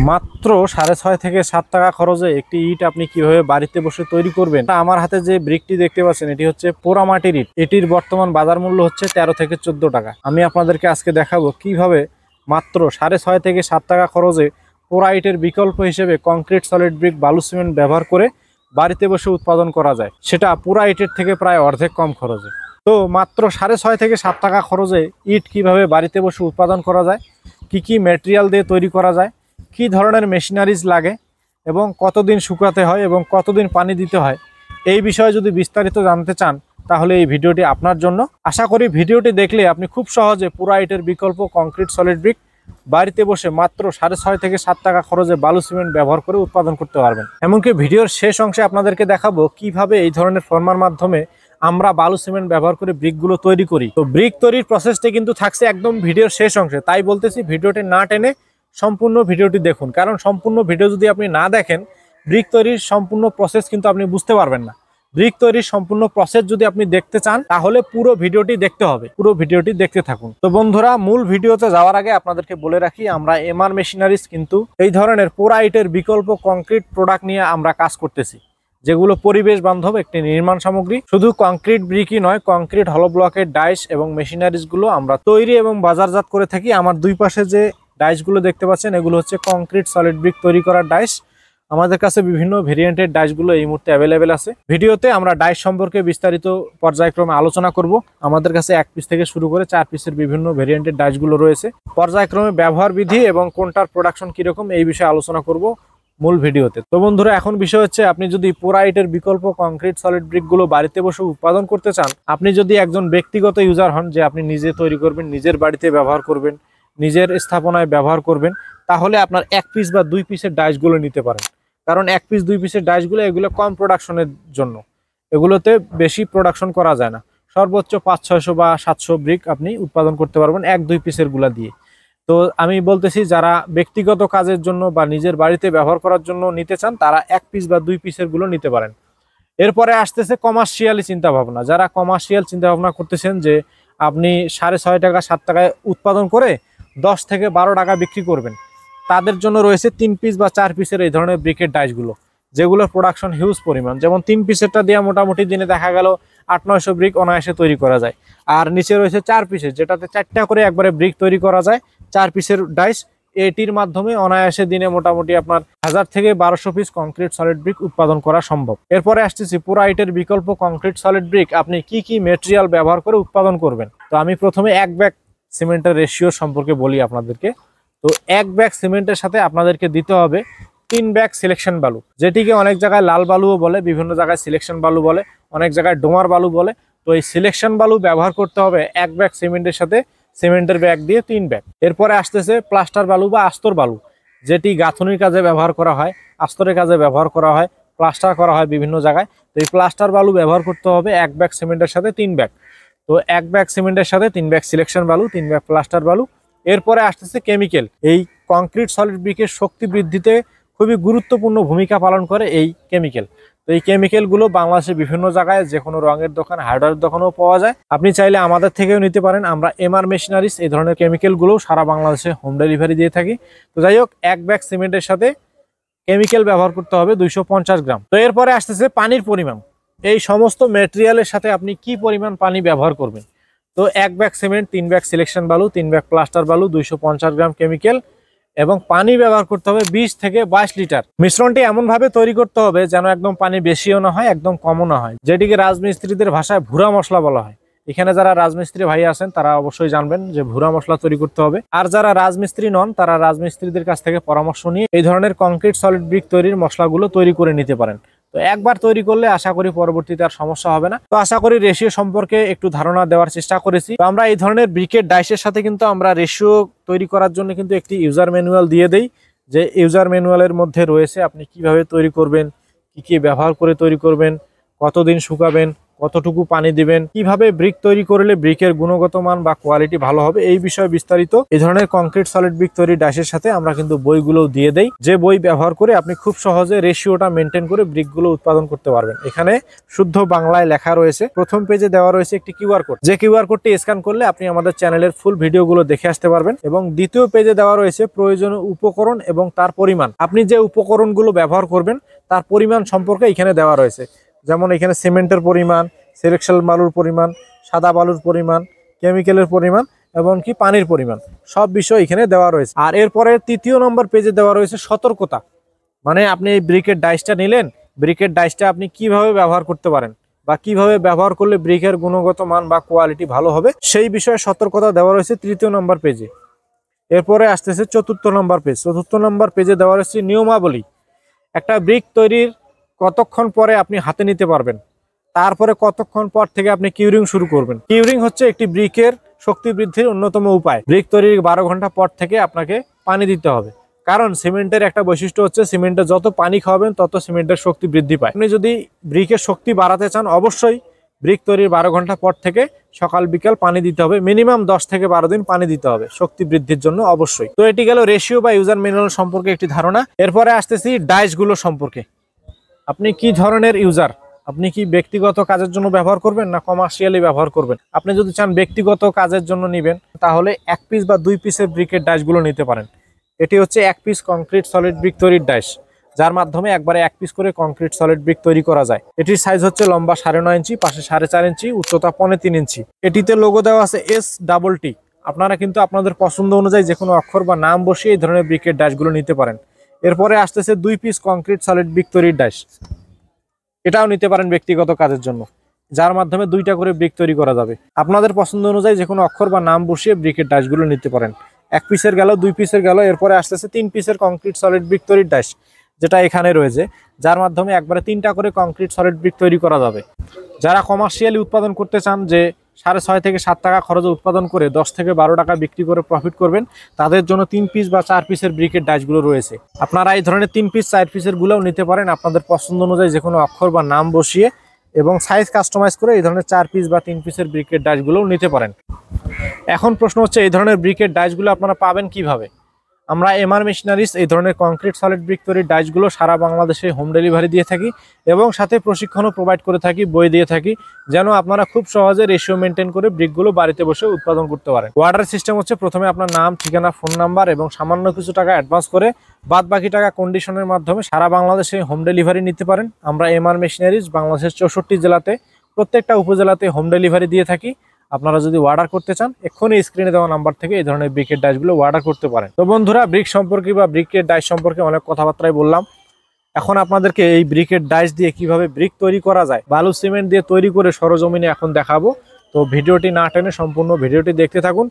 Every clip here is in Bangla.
মাত্র 6.5 থেকে 7 টাকা খরচে একটি ইট আপনি কিভাবে বাড়িতে বসে তৈরি করবেন। আমার হাতে যে ব্রিকটি দেখতে পাচ্ছেন এটি হচ্ছে পোড়ামাটির ইট। এটির বর্তমান বাজার মূল্য হচ্ছে 13 থেকে 14 টাকা। আমি আপনাদেরকে আজকে দেখাবো কিভাবে মাত্র 6.5 থেকে 7 টাকা খরচে পোড়া ইটের বিকল্প হিসেবে কংক্রিট সলিড ব্রিক বালু সিমেন্ট ব্যবহার করে বাড়িতে বসে উৎপাদন করা যায়, সেটা পোড়া ইটের থেকে প্রায় অর্ধেক কম খরচে। তো মাত্র 6.5 থেকে 7 টাকা খরচে ইট কিভাবে বাড়িতে বসে উৎপাদন করা যায়, কি কি ম্যাটেরিয়াল দিয়ে তৈরি করা যায়, কি ধরনের মেশিনারিজ লাগে এবং কতদিন শুকাতে হয় এবং কতদিন পানি দিতে হয়, এই বিষয়ে যদি বিস্তারিত জানতে চান তাহলে এই ভিডিওটি আপনার জন্য। আশা করি ভিডিওটি দেখলে আপনি খুব সহজে পোড়া ইটের বিকল্প কংক্রিট সলিড ব্রিক বাড়িতে বসে মাত্র 6.5 থেকে 7 টাকা খরচে বালু সিমেন্ট ব্যবহার করে উৎপাদন করতে পারবেন। এমনকি ভিডিওর শেষ অংশে আপনাদেরকে দেখাবো কিভাবে এই ধরনের ফর্মার মাধ্যমে আমরা বালু সিমেন্ট ব্যবহার করে ব্রিকগুলো তৈরি করি। তো ব্রিক তৈরির প্রসেসটি কিন্তু থাকছে একদম ভিডিওর শেষ অংশে, তাই বলতেছি ভিডিওটি না টেনে সম্পূর্ণ ভিডিওটি দেখুন, কারণ সম্পূর্ণ ভিডিও যদি আপনি না দেখেন ব্রিক তৈরির সম্পূর্ণ প্রসেস কিন্তু আপনি বুঝতে পারবেন না। ব্রিক তৈরির সম্পূর্ণ প্রসেস যদি আপনি দেখতে চান তাহলে পুরো ভিডিওটি দেখতে হবে, পুরো ভিডিওটি দেখতে থাকুন। তো বন্ধুরা, মূল ভিডিওতে যাওয়ার আগে আপনাদেরকে বলে রাখি, আমরা এমআর মেশিনারিজ কিন্তু এই ধরনের পোড়া ইটের বিকল্প কংক্রিট প্রোডাক্ট নিয়ে আমরা কাজ করতেছি, যেগুলো পরিবেশ বান্ধব একটি নির্মাণ সামগ্রী। শুধু কংক্রিট ব্রিকই নয়, কংক্রিট হলো ব্লকের ডাইস এবং মেশিনারিজ গুলো আমরা তৈরি এবং বাজারজাত করে থাকি। আমার দুই পাশে যে ডাইস গুলো দেখতে পাচ্ছেন এগুলো হচ্ছে কংক্রিট সলিড ব্রিক তৈরি করার ডাইস। আমাদের কাছে বিভিন্ন ভেরিয়েন্টের ডাইসগুলো এই মুহূর্তে অ্যাভেলেবেল আছে। ভিডিওতে আমরা ডাইস সম্পর্কে বিস্তারিত পর্যায়ক্রমে আলোচনা করব। আমাদের কাছে 1 পিস থেকে শুরু করে 4 পিসের বিভিন্ন ভেরিয়েন্টের ডাইসগুলো রয়েছে। পর্যায়ক্রমে ব্যবহার বিধি এবং কোনটার প্রোডাকশন কিরকম এই বিষয়ে আলোচনা করব মূল ভিডিওতে। তো বন্ধুরা, এখন বিষয় হচ্ছে আপনি যদি পোড়া ইটের বিকল্প কংক্রিট সলিড ব্রিকগুলো বাড়িতে বসে উৎপাদন করতে চান, আপনি যদি একজন ব্যক্তিগত ইউজার হন, যে আপনি নিজে তৈরি করবেন, নিজের বাড়িতে ব্যবহার করবেন, নিজের স্থাপনায় ব্যবহার করবেন, তাহলে আপনার 1 পিস বা 2 পিসের ডাইসগুলো নিতে পারেন। কারণ 1 পিস 2 পিসের ডাইসগুলো এগুলো কম প্রোডাকশনের জন্য, এগুলোতে বেশি প্রোডাকশন করা যায় না। সর্বোচ্চ 500-600 বা 700 ব্রিক আপনি উৎপাদন করতে পারবেন 1-2 পিসের গুলা দিয়ে। তো আমি বলতেছি, যারা ব্যক্তিগত কাজের জন্য বা নিজের বাড়িতে ব্যবহার করার জন্য নিতে চান তারা 1 পিস বা 2 পিসের গুলো নিতে পারেন। এরপরে আসতেছে কমার্শিয়ালি চিন্তাভাবনা। যারা কমার্শিয়াল চিন্তাভাবনা করতেছেন যে আপনি 6.5 টাকা 7 টাকায় উৎপাদন করে 10 থেকে 12 টাকা বিক্রি করবেন, তাদের জন্য রয়েছে 3 পিস বা 4 পিসের এই ধরনের ব্রিকের ডাইসগুলো, যেগুলোর প্রোডাকশন হিউজ পরিমাণ। যেমন 3 পিসেরটা দিয়ে মোটামুটি দিনে দেখা গেল 800-900 ব্রিক অনায়াসে তৈরি করা যায়। আর নিচে রয়েছে 4 পিসের, যেটাতে 4টা করে একবারে ব্রিক তৈরি করা যায়। 4 পিসের ডাইস, এটির মাধ্যমে অনায়াসে দিনে মোটামুটি আপনার 1000 থেকে 1200 পিস কংক্রিট সলিড ব্রিক উৎপাদন করা সম্ভব। এরপরে আসতেছি পোড়া ইটের বিকল্প কংক্রিট সলিড ব্রিক আপনি কি কি মেটেরিয়াল ব্যবহার করে উৎপাদন করবেন। তো আমি প্রথমে 1 ব্যাগ সিমেন্টের রেশিও সম্পর্কে বলি আপনাদেরকে। তো 1 ব্যাগ সিমেন্টের সাথে আপনাদেরকে দিতে হবে 3 ব্যাগ সিলেকশন বালু, যেটিকে অনেক জায়গায় লাল বালুও বলে, বিভিন্ন জায়গায় সিলেকশন বালু বলে, অনেক জায়গায় ডোমার বালু বলে। তো এই সিলেকশন বালু ব্যবহার করতে হবে 1 ব্যাগ সিমেন্টের সাথে, সিমেন্টের ব্যাগ দিয়ে 3 ব্যাগ। এরপরে আসতেছে প্লাস্টার বালু বা আস্তর বালু, যেটি গাঁথনির কাজে ব্যবহার করা হয়, আস্তরের কাজে ব্যবহার করা হয়, প্লাস্টার করা হয় বিভিন্ন জায়গায়। তো এই প্লাস্টার বালু ব্যবহার করতে হবে 1 ব্যাগ সিমেন্টের সাথে 3 ব্যাগ। তো 1 ব্যাগ সিমেন্টের সাথে 3 ব্যাগ সিলেকশন বালু, 3 ব্যাগ প্লাস্টার বালু। এরপরে আসতেছে কেমিক্যাল। এই কংক্রিট সলিড ব্রিকের শক্তি বৃদ্ধিতে খুবই গুরুত্বপূর্ণ ভূমিকা পালন করে এই কেমিক্যাল। তো এই কেমিক্যালগুলো বাংলাদেশের বিভিন্ন জায়গায় যে কোনো রঙের দোকান, হার্ডওয়্যার দোকানেও পাওয়া যায়। আপনি চাইলে আমাদের থেকেও নিতে পারেন। আমরা এমআর মেশিনারিজ এই ধরনের কেমিক্যালগুলো সারা বাংলাদেশে হোম ডেলিভারি দিয়ে থাকি। তো যাই হোক, 1 ব্যাগ সিমেন্টের সাথে কেমিক্যাল ব্যবহার করতে হবে 250 গ্রাম। তো এরপরে আসতেছে পানির পরিমাণ। এই সমস্ত ম্যাটেরিয়ালের সাথে আপনি কি পরিমাণ পানি ব্যবহার করবেন। তো 1 ব্যাগ সিমেন্ট, 3 ব্যাগ সিলেকশন বালু, 3 ব্যাগ প্লাস্টার বালু, 250 গ্রাম কেমিক্যাল এবং পানি ব্যবহার করতে হবে 20 থেকে 22 লিটার। মিশ্রণটি এমনভাবে তৈরি করতে হবে যেন একদম পানি বেশিও না হয়, একদম কমও না হয়, যেটিকে রাজমিস্ত্রিদের ভাষায় ভুরা মশলা বলা হয়। এখানে যারা রাজমিস্ত্রি ভাই আছেন তারা অবশ্যই জানবেন যে ভুরা মশলা তৈরি করতে হবে। আর যারা রাজমিস্ত্রি নন তারা রাজমিস্ত্রিদের কাছ থেকে পরামর্শ নিয়ে এই ধরনের কংক্রিট সলিড ব্রিক তৈরির মশলাগুলো তৈরি করে নিতে পারেন। তো একবার তৈরি করলে আশা করি পরবর্তীতে আর সমস্যা হবে না। তো আশা করি রেশিও সম্পর্কে একটু ধারণা দেওয়ার চেষ্টা করেছি। তো আমরা এই ধরনের ব্রিকের ডাইসের সাথে কিন্তু আমরা রেশিও তৈরি করার জন্য কিন্তু একটি ইউজার ম্যানুয়াল দিয়ে দেই, যে ইউজার ম্যানুয়ালের মধ্যে রয়েছে আপনি কিভাবে তৈরি করবেন, কি কি ব্যবহার করে তৈরি করবেন, কতদিন শুকাবেন, কতটুকু পানি দিবেন, কিভাবে ব্রিক তৈরি করলে ব্রিকের গুণগত মান বা কোয়ালিটি ভালো হবে, এই বিষয়ে বিস্তারিত এই ধরনের কংক্রিট সলিড ব্রিক তৈরি ডাইসের সাথে আমরা কিন্তু বইগুলো দিয়ে দেই, যে বই ব্যবহার করে আপনি খুব সহজে রেশিওটা মেনটেন করে ব্রিকগুলো উৎপাদন করতে পারবেন। এখানে শুদ্ধ বাংলায় লেখা রয়েছে। প্রথম পেজে দেওয়া রয়েছে একটি কিউআর কোড, যে কিউআর কোডটি স্ক্যান করলে আপনি আমাদের চ্যানেলের ফুল ভিডিওগুলো দেখে আসতে পারবেন। এবং দ্বিতীয় পেজে দেওয়া রয়েছে প্রয়োজনীয় উপকরণ এবং তার পরিমাণ। আপনি যে উপকরণগুলো ব্যবহার করবেন তার পরিমাণ সম্পর্কে এখানে দেওয়া রয়েছে। যেমন এখানে সিমেন্টের পরিমাণ, সিলেকশন বালুর পরিমাণ, সাদা বালুর পরিমাণ, কেমিক্যালের পরিমাণ এবং কি পানির পরিমাণ, সব বিষয় এখানে দেওয়া রয়েছে। আর এরপরে তৃতীয় নম্বর পেজে দেওয়া রয়েছে সতর্কতা, মানে আপনি এই ব্রিকের ডাইসটা নিলেন, ব্রিকের ডাইসটা আপনি কিভাবে ব্যবহার করতে পারেন বা কিভাবে ব্যবহার করলে ব্রিকের গুণগত মান বা কোয়ালিটি ভালো হবে, সেই বিষয়ে সতর্কতা দেওয়া রয়েছে তৃতীয় নম্বর পেজে। এরপরে আসতেছে চতুর্থ নম্বর পেজ। চতুর্থ নম্বর পেজে দেওয়া রয়েছে নিয়মাবলী। একটা ব্রিক তৈরির কতক্ষণ পরে আপনি হাতে নিতে পারবেন, তারপরে কতক্ষণ পর থেকে আপনি কিউরিং শুরু করবেন। কিউরিং হচ্ছে একটি ব্রিকের শক্তি বৃদ্ধির অন্যতম উপায়। ব্রিক তৈরির 12 ঘন্টা পর থেকে আপনাকে পানি দিতে হবে, কারণ সিমেন্টের একটা বৈশিষ্ট্য হচ্ছে সিমেন্টে যত পানি খাওয়াবেন তত সিমেন্টের শক্তি বৃদ্ধি পায়। আপনি যদি ব্রিকের শক্তি বাড়াতে চান, অবশ্যই ব্রিক তৈরির 12 ঘন্টা পর থেকে সকাল বিকাল পানি দিতে হবে, মিনিমাম 10 থেকে 12 দিন পানি দিতে হবে শক্তি বৃদ্ধির জন্য অবশ্যই। তো এটি গেল রেশিও বা ইউজার ম্যানুয়াল সম্পর্কে একটি ধারণা। এরপরে আসতেছি ডাইসগুলো সম্পর্কে। আপনি কি ধরনের ইউজার, আপনি কি ব্যক্তিগত কাজের জন্য ব্যবহার করবেন না কমার্শিয়ালি ব্যবহার করবেন? আপনি যদি চান ব্যক্তিগত কাজের জন্য নেবেন, তাহলে 1 পিস বা 2 পিসের ব্রিকের ডাইসগুলো নিতে পারেন। এটি হচ্ছে 1 পিস কংক্রিট সলিড ব্রিক তৈরির ডাইস, যার মাধ্যমে একবারে 1 পিস করে কংক্রিট সলিড ব্রিক তৈরি করা যায়। এটির সাইজ হচ্ছে লম্বা 9.5 ইঞ্চি, পাশে 4.5 ইঞ্চি, উচ্চতা 3.5 ইঞ্চি। এটিতে লোগো দেওয়া আছে STT। আপনারা কিন্তু আপনাদের পছন্দ অনুযায়ী যে কোনো অক্ষর বা নাম বসিয়ে এই ধরনের ব্রিকের ডাইসগুলো নিতে পারেন। এরপরে আসতেছে 2 পিস কংক্রিট সলিড ব্রিক তৈরির ডাইস। এটাও নিতে পারেন ব্যক্তিগত কাজের জন্য, যার মাধ্যমে 2টা করে ব্রিক তৈরি করা যাবে। আপনাদের পছন্দ অনুযায়ী যে কোনো অক্ষর বা নাম বসিয়ে ব্রিকের ডাইসগুলো নিতে পারেন। 1 পিসের গেল, 2 পিসের গেল। এরপরে আসতেছে 3 পিসের কংক্রিট সলিড ব্রিক তৈরির ডাইস, যেটা এখানে রয়েছে, যার মাধ্যমে একবারে 3টা করে কংক্রিট সলিড ব্রিক তৈরি করা যাবে। যারা কমার্শিয়ালি উৎপাদন করতে চান, যে 6.5 থেকে 7 টাকা খরচে উৎপাদন করে 10 থেকে 12 টাকা বিক্রি করে প্রফিট করবেন, তাদের জন্য 3 পিস বা 4 পিসের ব্রিকের ডাইসগুলো রয়েছে। আপনারা এই ধরনের 3 পিস 4 পিসের গুলোও নিতে পারেন আপনাদের পছন্দ অনুযায়ী যে কোনো অক্ষর বা নাম বসিয়ে, এবং সাইজ কাস্টমাইজ করে এই ধরনের 4 পিস বা 3 পিসের ব্রিকের ডাইসগুলোও নিতে পারেন। এখন প্রশ্ন হচ্ছে, এই ধরনের ব্রিকের ডাইসগুলো আপনারা পাবেন কিভাবে? আমরা এমআর মেশিনারিজ এই ধরনের কংক্রিট সলিড ব্রিক তৈরির ডাইসগুলো সারা বাংলাদেশে হোম ডেলিভারি দিয়ে থাকি, এবং সাথে প্রশিক্ষণও প্রোভাইড করে থাকি, বই দিয়ে থাকি, যেন আপনারা খুব সহজে রেশিও মেনটেন করে ব্রিকগুলো বাড়িতে বসে উৎপাদন করতে পারেন। অর্ডার সিস্টেম হচ্ছে, প্রথমে আপনার নাম, ঠিকানা, ফোন নাম্বার এবং সামান্য কিছু টাকা অ্যাডভান্স করে বাদ বাকি টাকা কন্ডিশনের মাধ্যমে সারা বাংলাদেশে হোম ডেলিভারি নিতে পারেন। আমরা এমআর মেশিনারিজ বাংলাদেশের 64 জেলাতে প্রত্যেকটা উপজেলাতে হোম ডেলিভারি দিয়ে থাকি। আপনারা যদি অর্ডার করতে চান, এক্ষুনি স্ক্রিনে দেওয়া নাম্বার থেকে এই ধরনের ব্রিকের ডাইসগুলো অর্ডার করতে পারেন। তো বন্ধুরা, ব্রিক সম্পর্কে বা ব্রিকের ডাইস সম্পর্কে অনেক কথাবার্তাই বললাম। এখন আপনাদেরকে এই ব্রিকের ডাইস দিয়ে কিভাবে ব্রিক তৈরি করা যায়, বালু সিমেন্ট দিয়ে তৈরি করে সরজমিনে এখন দেখাবো। তো ভিডিওটি না টেনে সম্পূর্ণ ভিডিওটি দেখতে থাকুন।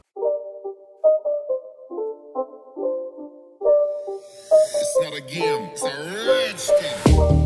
It's not a game, it's a rich thing.